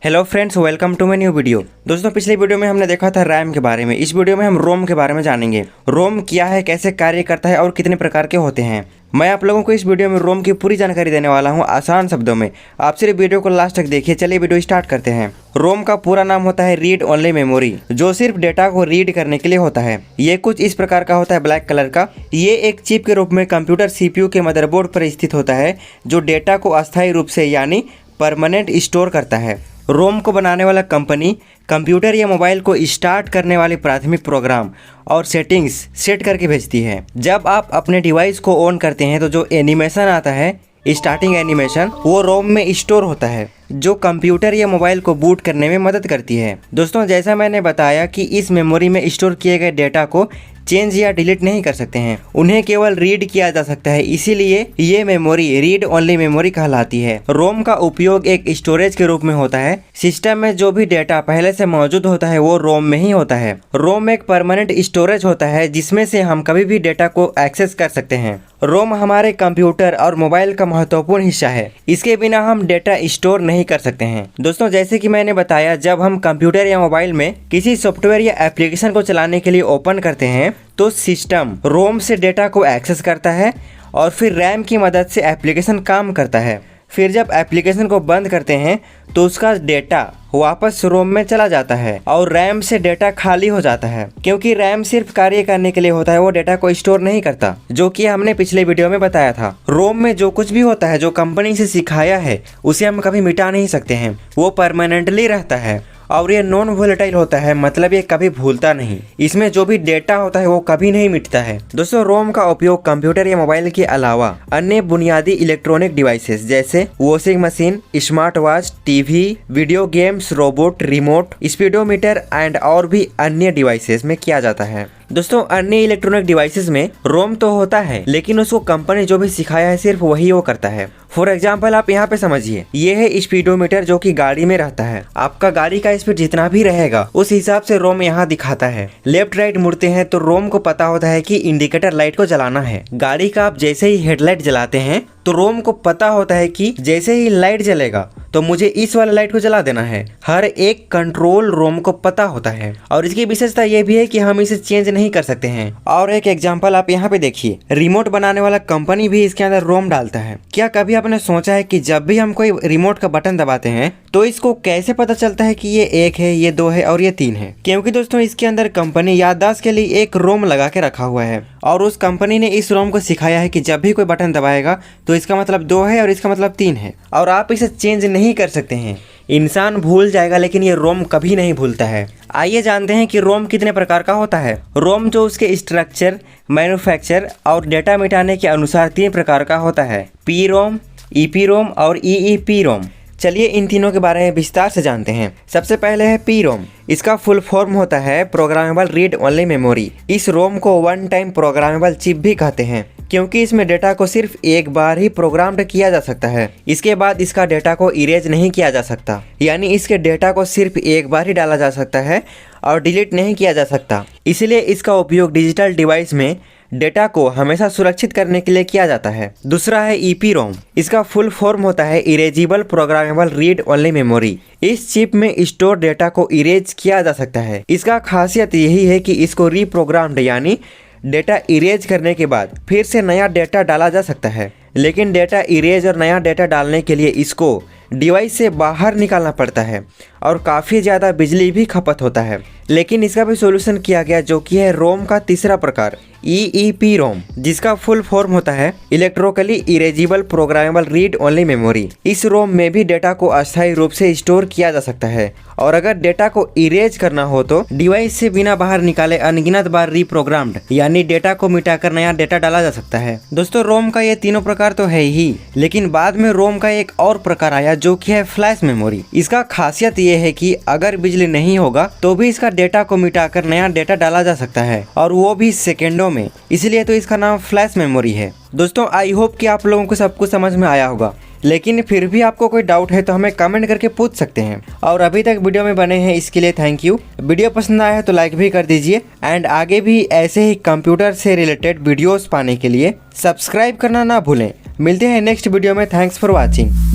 Hello friends, welcome to my new video. दोस्तों, पिछले video में हमने देखा था रैम के बारे में। इस वीडियो में हम रोम के बारे में जानेंगे। रोम क्या है, कैसे कार्य करता है और कितने प्रकार के होते हैं। मैं आप लोगों को इस वीडियो में रोम की पूरी जानकारी देने वाला हूं आसान शब्दों में। आप सिर्फ वीडियो को लास्ट तक देखिए। चलिए वीडियो स्टार्ट करते हैं। रोम का पूरा नाम होता है रीड ओनली मेमोरी, जो सिर्फ डेटा को रीड करने के लिए होता है। ये कुछ इस प्रकार का होता है, ब्लैक कलर का। ये एक चिप के रूप में कंप्यूटर सीपीयू के मदरबोर्ड पर स्थित होता है, जो डेटा को अस्थायी रूप से यानी परमानेंट स्टोर करता है। रोम को बनाने वाला कंपनी कंप्यूटर या मोबाइल को स्टार्ट करने वाले प्राथमिक प्रोग्राम और सेटिंग्स सेट करके भेजती है। जब आप अपने डिवाइस को ऑन करते हैं तो जो एनिमेशन आता है, स्टार्टिंग एनिमेशन, वो रोम में स्टोर होता है, जो कंप्यूटर या मोबाइल को बूट करने में मदद करती है। दोस्तों, जैसा मैंने बताया कि इस मेमोरी में स्टोर किए गए डेटा को चेंज या डिलीट नहीं कर सकते हैं, उन्हें केवल रीड किया जा सकता है। इसीलिए ये मेमोरी रीड ओनली मेमोरी कहलाती है। रोम का उपयोग एक स्टोरेज के रूप में होता है। सिस्टम में जो भी डेटा पहले से मौजूद होता है वो रोम में ही होता है। रोम एक परमानेंट स्टोरेज होता है, जिसमें से हम कभी भी डेटा को एक्सेस कर सकते हैं। रोम हमारे कंप्यूटर और मोबाइल का महत्वपूर्ण हिस्सा है। इसके बिना हम डेटा स्टोर नहीं कर सकते हैं। दोस्तों, जैसे कि मैंने बताया, जब हम कंप्यूटर या मोबाइल में किसी सॉफ्टवेयर या एप्लीकेशन को चलाने के लिए ओपन करते हैं तो सिस्टम रोम से डेटा को एक्सेस करता है और फिर रैम की मदद से एप्लीकेशन काम करता है। फिर जब एप्लीकेशन को बंद करते हैं तो उसका डेटा वापस रोम में चला जाता है और रैम से डेटा खाली हो जाता है। क्योंकि रैम सिर्फ कार्य करने के लिए होता है, वो डेटा को स्टोर नहीं करता, जो कि हमने पिछले वीडियो में बताया था। रोम में जो कुछ भी होता है, जो कंपनी से सिखाया है, उसे हम कभी मिटा नहीं सकते हैं। वो परमानेंटली रहता है और ये नॉन वोलेटाइल होता है, मतलब ये कभी भूलता नहीं। इसमें जो भी डेटा होता है वो कभी नहीं मिटता है। दोस्तों, रोम का उपयोग कंप्यूटर या मोबाइल के अलावा अन्य बुनियादी इलेक्ट्रॉनिक डिवाइसेस जैसे washing machine, smart watch, TV, video games, robot, remote, speedometer and और भी अन्य डिवाइसेस में किया जाता है। दोस्तों, अन्य इलेक्ट्रॉनिक डिवाइसेस में रोम तो होता है, लेकिन उसको कंपनी जो भी सिखाया है सिर्फ वही वो करता है। फॉर एग्जाम्पल, आप यहाँ पे समझिए, ये है स्पीडोमीटर जो कि गाड़ी में रहता है। आपका गाड़ी का स्पीड जितना भी रहेगा उस हिसाब से रोम यहाँ दिखाता है। लेफ्ट राइट मुड़ते हैं तो रोम को पता होता है कि इंडिकेटर लाइट को जलाना है। गाड़ी का आप जैसे ही हेडलाइट जलाते हैं तो रोम को पता होता है कि जैसे ही लाइट जलेगा तो मुझे इस वाले लाइट को जला देना है। हर एक कंट्रोल रोम को पता होता है और इसकी विशेषता ये भी है कि हम इसे चेंज नहीं कर सकते हैं। और एक एग्जांपल आप यहाँ पे देखिए, रिमोट बनाने वाला कंपनी भी इसके अंदर रोम डालता है। क्या कभी आपने सोचा है कि जब भी हम कोई रिमोट का बटन दबाते हैं तो इसको कैसे पता चलता है कि ये 1 है, ये 2 है और ये 3 है? क्योंकि दोस्तों, इसके अंदर कंपनी याददाश्त के लिए एक रोम लगा के रखा हुआ है और उस कंपनी ने इस रोम को सिखाया है कि जब भी कोई बटन दबाएगा तो इसका मतलब 2 है और इसका मतलब 3 है और आप इसे चेंज नहीं कर सकते हैं। इंसान भूल जाएगा लेकिन ये रोम कभी नहीं भूलता है। आइए जानते हैं कि रोम कितने प्रकार का होता है। रोम जो उसके स्ट्रक्चर, मैन्युफैक्चर और डेटा मिटाने के अनुसार 3 प्रकार का होता है: पी रोम, ईपी रोम और ईईपी रोम। चलिए इन तीनों के बारे में विस्तार से जानते हैं। सबसे पहले है पी रोम। इसका फुल फॉर्म होता है प्रोग्रामेबल रीड ओनली मेमोरी। इस रोम को वन टाइम प्रोग्रामेबल चिप भी कहते हैं, क्योंकि इसमें डेटा को सिर्फ एक बार ही प्रोग्राम्ड किया जा सकता है। इसके बाद इसका डेटा को इरेज नहीं किया जा सकता, यानी इसके डेटा को सिर्फ एक बार ही डाला जा सकता है और डिलीट नहीं किया जा सकता। इसलिए इसका उपयोग डिजिटल डिवाइस में डेटा को हमेशा सुरक्षित करने के लिए किया जाता है। दूसरा है ईपी रोम। इसका फुल फॉर्म होता है erasable programmable read only memory. इस चिप में स्टोर डेटा को इरेज किया जा सकता है। इसका खासियत यही है कि इसको रीप्रोग्राम्ड यानी डेटा इरेज करने के बाद फिर से नया डेटा डाला जा सकता है। लेकिन डेटा इरेज और नया डेटा डालने के लिए इसको डिवाइस से बाहर निकालना पड़ता है और काफ़ी ज़्यादा बिजली भी खपत होता है। लेकिन इसका भी सॉल्यूशन किया गया, जो कि है रोम का तीसरा प्रकार ईईपी रोम, जिसका फुल फॉर्म होता है electrically erasable programmable read only memory. इस रोम में भी डेटा को अस्थायी रूप से स्टोर किया जा सकता है और अगर डेटा को इरेज करना हो तो डिवाइस से बिना बाहर निकाले अनगिनत बार रीप्रोग्राम्ड यानी डेटा को मिटाकर नया डेटा डाला जा सकता है। दोस्तों, रोम का ये तीनों प्रकार तो है ही, लेकिन बाद में रोम का एक और प्रकार आया, जो कि है फ्लैश मेमोरी। इसका खासियत ये है कि अगर बिजली नहीं होगा तो भी इसका डेटा को मिटाकर नया डेटा डाला जा सकता है और वो भी सेकेंडों में। इसलिए तो इसका नाम फ्लैश मेमोरी है। दोस्तों, आई होप कि आप लोगों को सब कुछ समझ में आया होगा, लेकिन फिर भी आपको कोई डाउट है तो हमें कमेंट करके पूछ सकते हैं। और अभी तक वीडियो में बने हैं इसके लिए थैंक यू। वीडियो पसंद आया है तो लाइक भी कर दीजिए एंड आगे भी ऐसे ही कंप्यूटर से रिलेटेड वीडियोस पाने के लिए सब्सक्राइब करना ना भूलें। मिलते हैं नेक्स्ट वीडियो में। Thanks for watching.